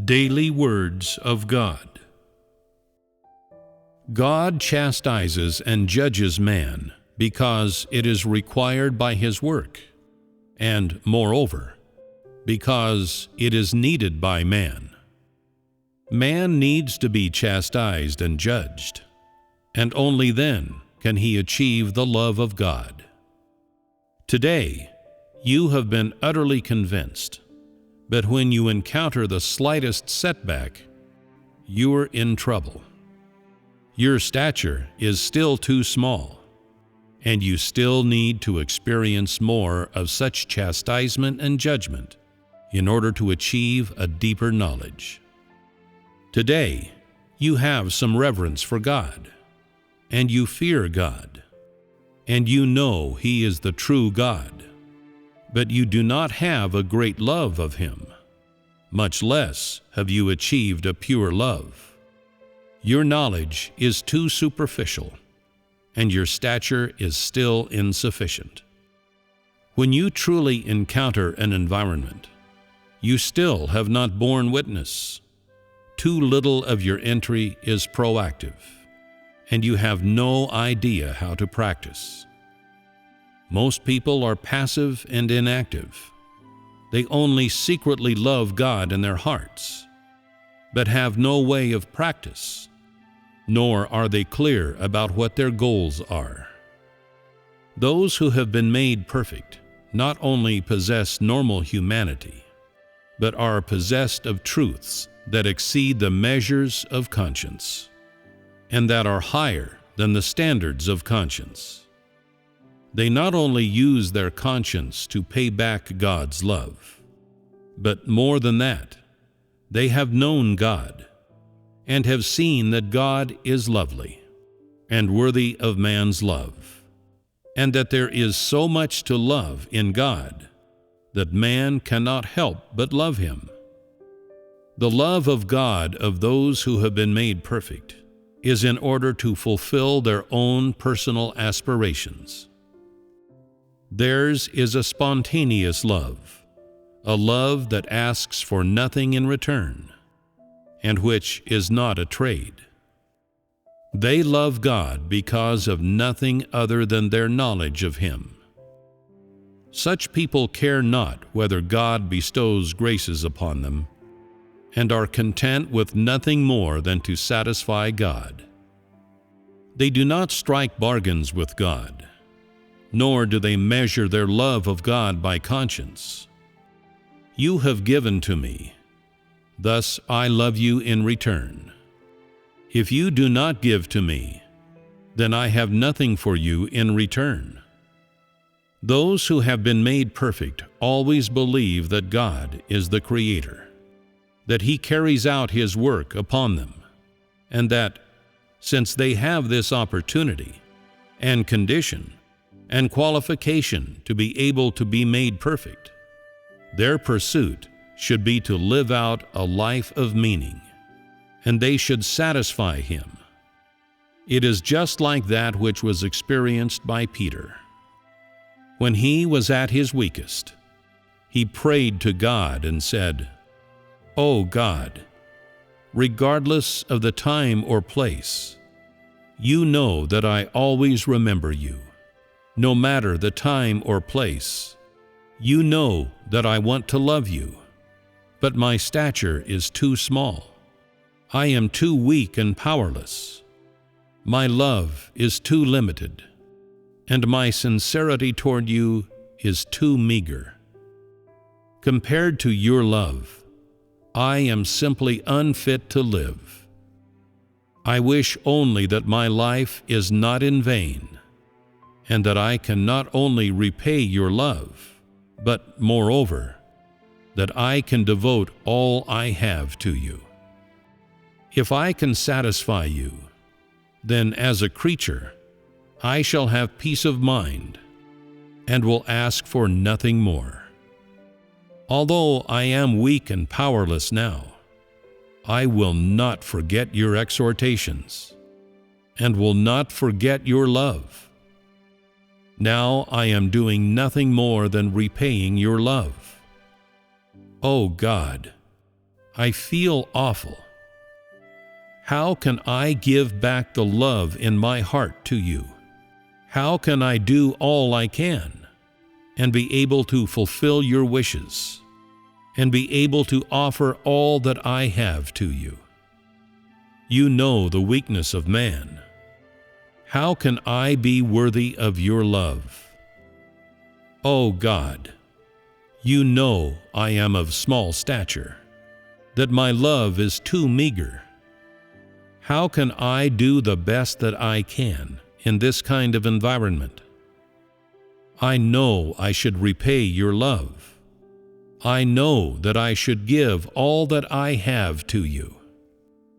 Daily Words of God. God chastises and judges man because it is required by his work, and, moreover, because it is needed by man. Man needs to be chastised and judged, and only then can he achieve the love of God. Today, you have been utterly convinced, but when you encounter the slightest setback, you're in trouble. Your stature is still too small, and you still need to experience more of such chastisement and judgment in order to achieve a deeper knowledge. Today, you have some reverence for God, and you fear God, and you know He is the true God, but you do not have a great love of Him, much less have you achieved a pure love. Your knowledge is too superficial, and your stature is still insufficient. When you truly encounter an environment, you still have not borne witness. Too little of your entry is proactive, and you have no idea how to practice. Most people are passive and inactive. They only secretly love God in their hearts, but have no way of practice, nor are they clear about what their goals are. Those who have been made perfect not only possess normal humanity, but are possessed of truths that exceed the measures of conscience, and that are higher than the standards of conscience. They not only use their conscience to pay back God's love, but more than that, they have known God and have seen that God is lovely and worthy of man's love, and that there is so much to love in God that man cannot help but love Him. The love of God of those who have been made perfect is in order to fulfill their own personal aspirations. Theirs is a spontaneous love, a love that asks for nothing in return, and which is not a trade. They love God because of nothing other than their knowledge of Him. Such people care not whether God bestows graces upon them, and are content with nothing more than to satisfy God. They do not strike bargains with God, nor do they measure their love of God by conscience. You have given to me, thus I love you in return. If you do not give to me, then I have nothing for you in return. Those who have been made perfect always believe that God is the Creator, that He carries out His work upon them, and that, since they have this opportunity and condition and qualification to be able to be made perfect, their pursuit should be to live out a life of meaning, and they should satisfy Him. It is just like that which was experienced by Peter. When he was at his weakest, he prayed to God and said, "O God, regardless of the time or place, you know that I always remember you. No matter the time or place, you know that I want to love you, but my stature is too small. I am too weak and powerless. My love is too limited, and my sincerity toward you is too meager. Compared to your love, I am simply unfit to live. I wish only that my life is not in vain, and that I can not only repay your love, but, moreover, that I can devote all I have to you. If I can satisfy you, then as a creature, I shall have peace of mind and will ask for nothing more. Although I am weak and powerless now, I will not forget your exhortations and will not forget your love. Now I am doing nothing more than repaying your love. O God, I feel awful. How can I give back the love in my heart to you? How can I do all I can and be able to fulfill your wishes and be able to offer all that I have to you? You know the weakness of man. How can I be worthy of your love? O God, you know I am of small stature, that my love is too meager. How can I do the best that I can in this kind of environment? I know I should repay your love. I know that I should give all that I have to you.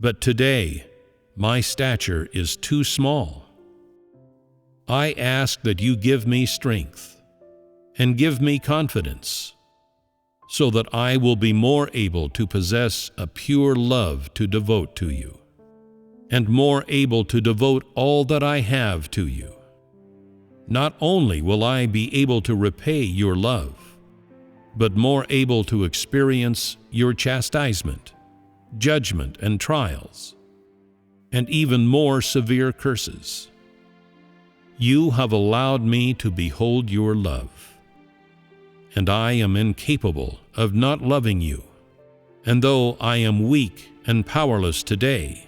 But today, my stature is too small. I ask that you give me strength and give me confidence, so that I will be more able to possess a pure love to devote to you, and more able to devote all that I have to you. Not only will I be able to repay your love, but more able to experience your chastisement, judgment, and trials, and even more severe curses. You have allowed me to behold your love, and I am incapable of not loving you. And though I am weak and powerless today,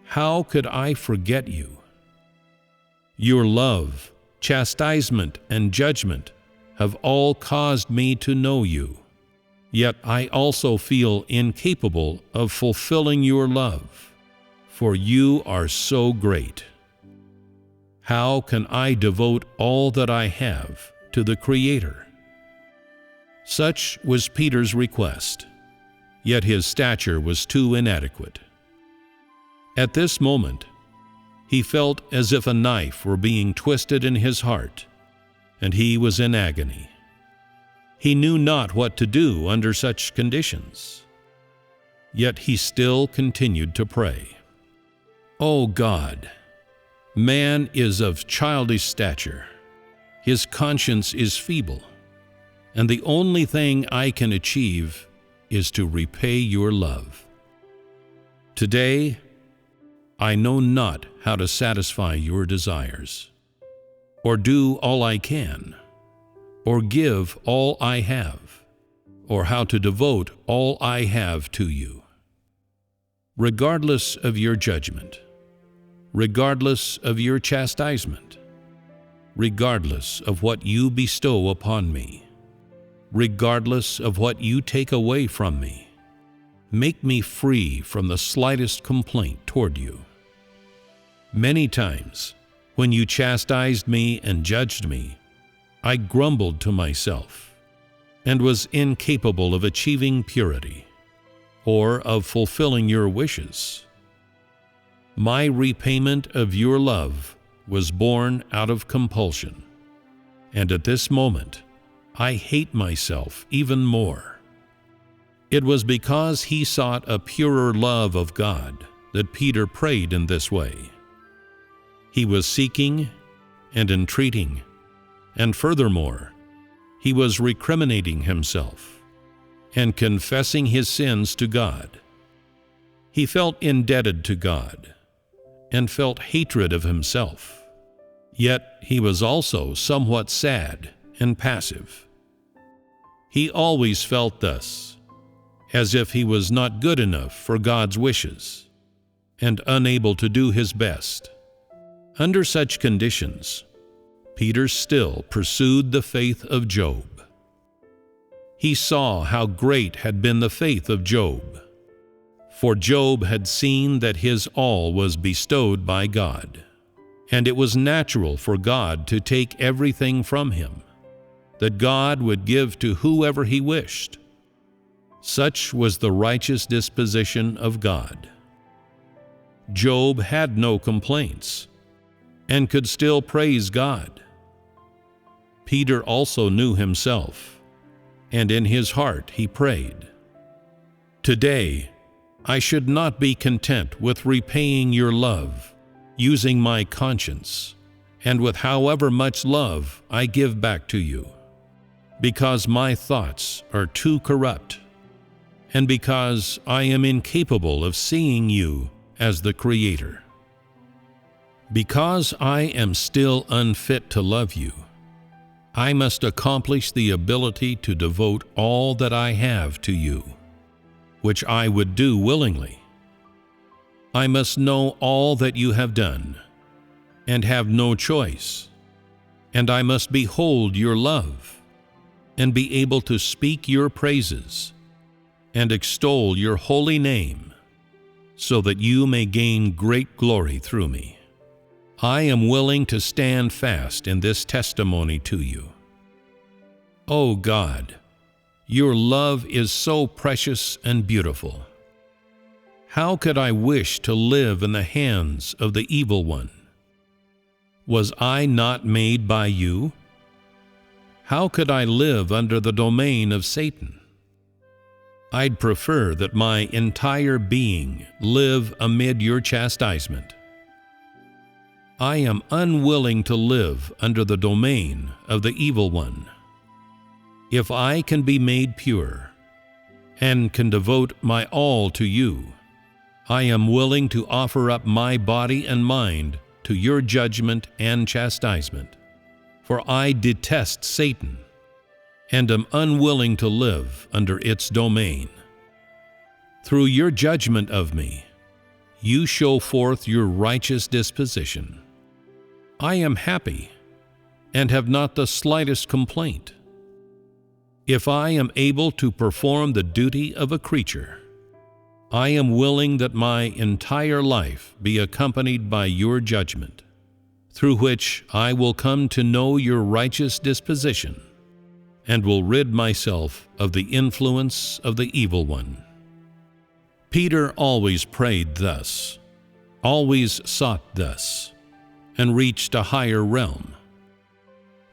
how could I forget you? Your love, chastisement, and judgment have all caused me to know you. Yet I also feel incapable of fulfilling your love, for you are so great. How can I devote all that I have to the Creator? Such was Peter's request, yet his stature was too inadequate. At this moment, he felt as if a knife were being twisted in his heart, and he was in agony. He knew not what to do under such conditions. Yet he still continued to pray. O God, man is of childish stature. His conscience is feeble, and the only thing I can achieve is to repay your love. Today, I know not how to satisfy your desires, or do all I can, or give all I have, or how to devote all I have to you. Regardless of your judgment, regardless of your chastisement, regardless of what you bestow upon me, regardless of what you take away from me, make me free from the slightest complaint toward you. Many times, when you chastised me and judged me, I grumbled to myself and was incapable of achieving purity or of fulfilling your wishes. My repayment of your love was born out of compulsion, and at this moment, I hate myself even more. It was because he sought a purer love of God that Peter prayed in this way. He was seeking and entreating, and furthermore, he was recriminating himself and confessing his sins to God. He felt indebted to God and felt hatred of himself. Yet he was also somewhat sad and passive. He always felt thus, as if he was not good enough for God's wishes and unable to do his best. Under such conditions, Peter still pursued the faith of Job. He saw how great had been the faith of Job, for Job had seen that his all was bestowed by God, and it was natural for God to take everything from him, that God would give to whoever he wished. Such was the righteous disposition of God. Job had no complaints, and could still praise God. Peter also knew himself, and in his heart he prayed, "Today, I should not be content with repaying your love, using my conscience, and with however much love I give back to you, because my thoughts are too corrupt, and because I am incapable of seeing you as the Creator. Because I am still unfit to love you, I must accomplish the ability to devote all that I have to you, which I would do willingly. I must know all that you have done, and have no choice, and I must behold your love, and be able to speak your praises, and extol your holy name, so that you may gain great glory through me. I am willing to stand fast in this testimony to you. O God, your love is so precious and beautiful. How could I wish to live in the hands of the evil one? Was I not made by you? How could I live under the domain of Satan? I'd prefer that my entire being live amid your chastisement. I am unwilling to live under the domain of the evil one. If I can be made pure and can devote my all to you, I am willing to offer up my body and mind to your judgment and chastisement, for I detest Satan and am unwilling to live under its domain. Through your judgment of me, you show forth your righteous disposition. I am happy and have not the slightest complaint. If I am able to perform the duty of a creature, I am willing that my entire life be accompanied by your judgment, through which I will come to know your righteous disposition and will rid myself of the influence of the evil one. Peter always prayed thus, always sought thus, and reached a higher realm.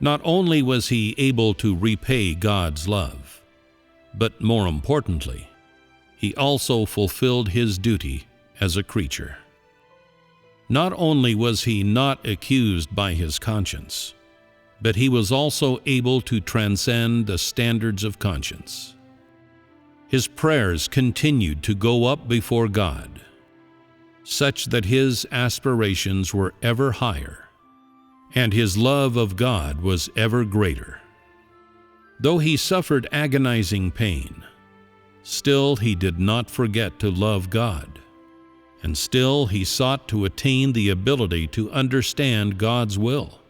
Not only was he able to repay God's love, but more importantly, he also fulfilled his duty as a creature. Not only was he not accused by his conscience, but he was also able to transcend the standards of conscience. His prayers continued to go up before God, such that his aspirations were ever higher, and his love of God was ever greater. Though he suffered agonizing pain, still he did not forget to love God, and still he sought to attain the ability to understand God's will.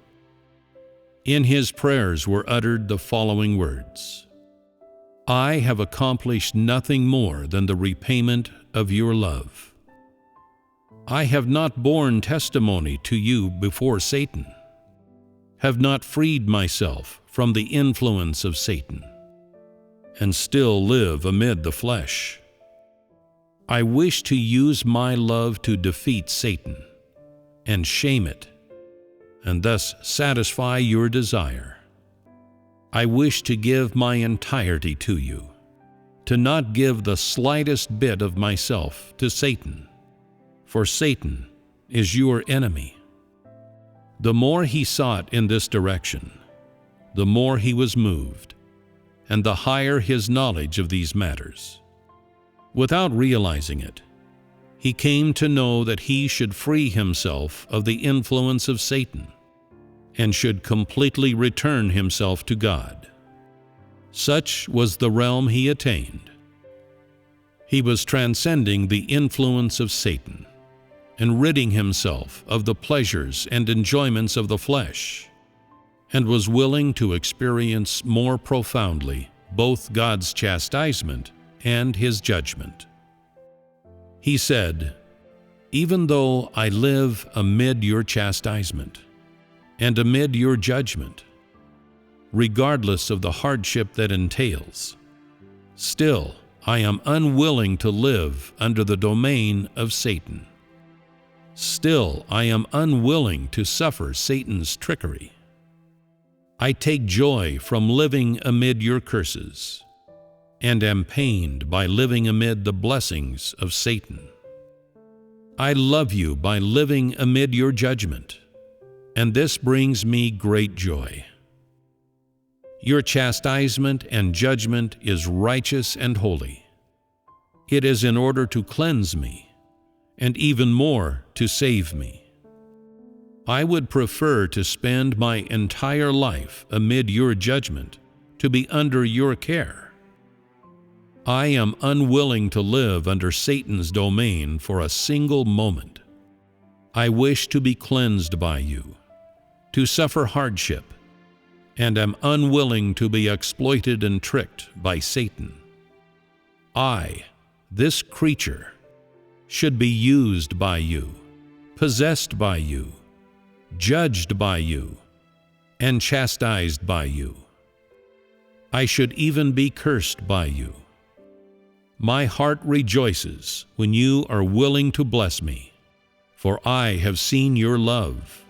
In his prayers were uttered the following words: I have accomplished nothing more than the repayment of your love. I have not borne testimony to you before Satan, have not freed myself from the influence of Satan, and still live amid the flesh. I wish to use my love to defeat Satan and shame it, and thus satisfy your desire. I wish to give my entirety to you, to not give the slightest bit of myself to Satan, for Satan is your enemy. The more he sought in this direction, the more he was moved, and the higher his knowledge of these matters. Without realizing it, he came to know that he should free himself of the influence of Satan and should completely return himself to God. Such was the realm he attained. He was transcending the influence of Satan and ridding himself of the pleasures and enjoyments of the flesh, and was willing to experience more profoundly both God's chastisement and his judgment. He said, even though I live amid your chastisement and amid your judgment, regardless of the hardship that entails, still I am unwilling to live under the domain of Satan. Still I am unwilling to suffer Satan's trickery. I take joy from living amid your curses, and am pained by living amid the blessings of Satan. I love you by living amid your judgment, and this brings me great joy. Your chastisement and judgment is righteous and holy, It is in order to cleanse me, and even more to save me. I would prefer to spend my entire life amid your judgment, to be under your care. I am unwilling to live under Satan's domain for a single moment. I wish to be cleansed by you, to suffer hardship, and am unwilling to be exploited and tricked by Satan. I, this creature, should be used by you, possessed by you, judged by you, and chastised by you. I should even be cursed by you. My heart rejoices when you are willing to bless me, for I have seen your love.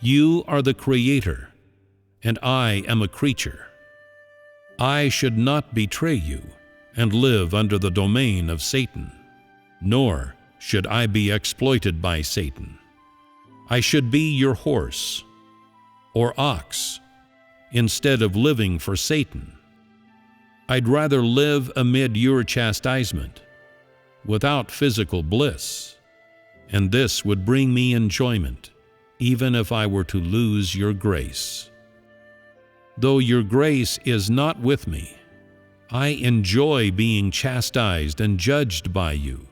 You are the Creator, and I am a creature. I should not betray you and live under the domain of Satan, nor should I be exploited by Satan. I should be your horse or ox instead of living for Satan. I'd rather live amid your chastisement without physical bliss, and this would bring me enjoyment, even if I were to lose your grace. Though your grace is not with me, I enjoy being chastised and judged by you.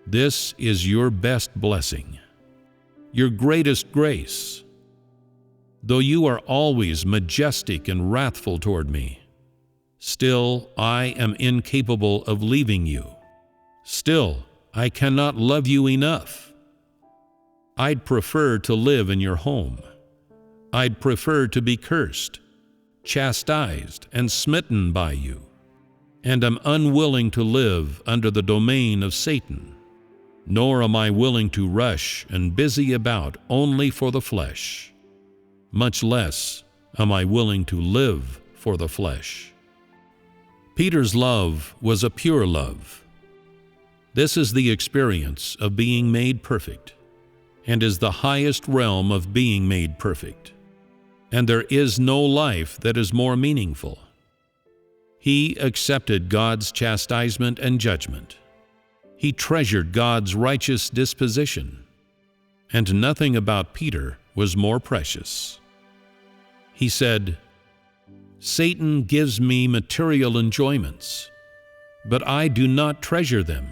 This is your best blessing, your greatest grace. Though you are always majestic and wrathful toward me, still I am incapable of leaving you. Still, I cannot love you enough. I'd prefer to live in your home. I'd prefer to be cursed, chastised, and smitten by you, and am unwilling to live under the domain of Satan, nor am I willing to rush and busy about only for the flesh. Much less am I willing to live for the flesh. Peter's love was a pure love. This is the experience of being made perfect, and is the highest realm of being made perfect. And there is no life that is more meaningful. He accepted God's chastisement and judgment. He treasured God's righteous disposition, and nothing about Peter was more precious. He said, "Satan gives me material enjoyments, but I do not treasure them.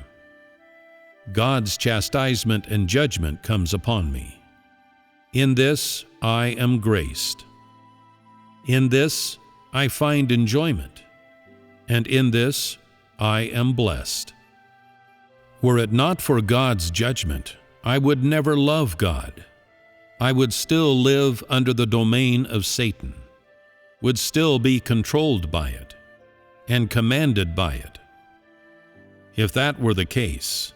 God's chastisement and judgment comes upon me. In this I am graced. In this I find enjoyment, and in this I am blessed." Were it not for God's judgment, I would never love God. I would still live under the domain of Satan, would still be controlled by it, and commanded by it. If that were the case,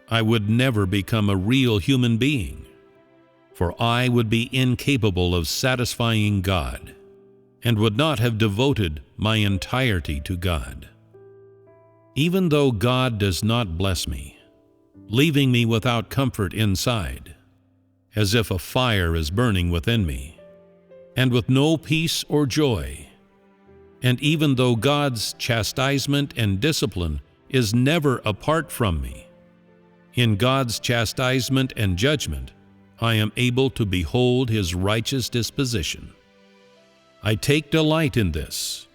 I would never become a real human being, for I would be incapable of satisfying God, and would not have devoted my entirety to God. Even though God does not bless me, leaving me without comfort inside, as if a fire is burning within me, and with no peace or joy, and even though God's chastisement and discipline is never apart from me, in God's chastisement and judgment, I am able to behold His righteous disposition. I take delight in this.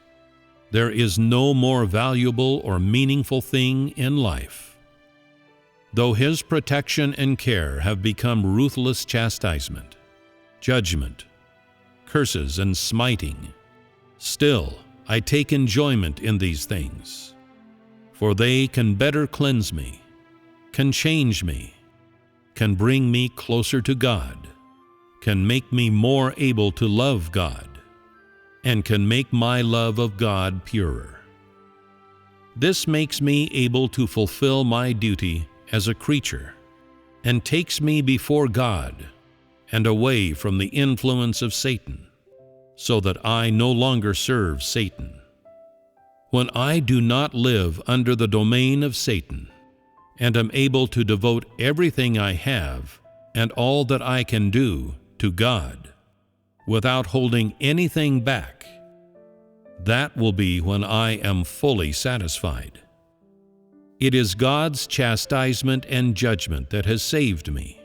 There is no more valuable or meaningful thing in life. Though His protection and care have become ruthless chastisement, judgment, curses, and smiting, still I take enjoyment in these things, for they can better cleanse me, can change me, can bring me closer to God, can make me more able to love God, and can make my love of God purer. This makes me able to fulfill my duty as a creature, and takes me before God and away from the influence of Satan, so that I no longer serve Satan. When I do not live under the domain of Satan, and am able to devote everything I have and all that I can do to God, without holding anything back, that will be when I am fully satisfied. It is God's chastisement and judgment that has saved me,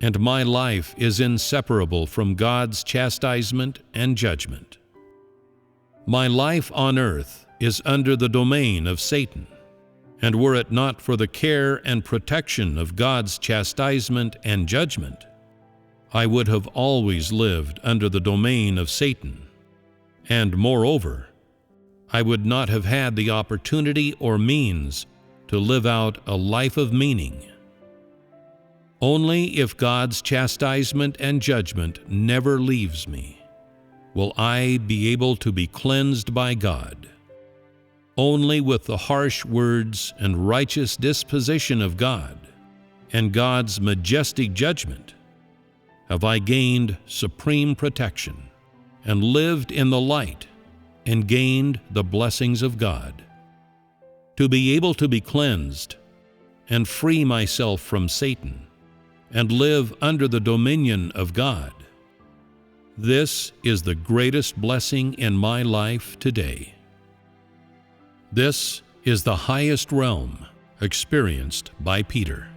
and my life is inseparable from God's chastisement and judgment. My life on earth is under the domain of Satan, and were it not for the care and protection of God's chastisement and judgment, I would have always lived under the domain of Satan, and moreover, I would not have had the opportunity or means to live out a life of meaning. Only if God's chastisement and judgment never leaves me will I be able to be cleansed by God. Only with the harsh words and righteous disposition of God and God's majestic judgment have I gained supreme protection and lived in the light and gained the blessings of God. To be able to be cleansed and free myself from Satan and live under the dominion of God, this is the greatest blessing in my life today. This is the highest realm experienced by Peter.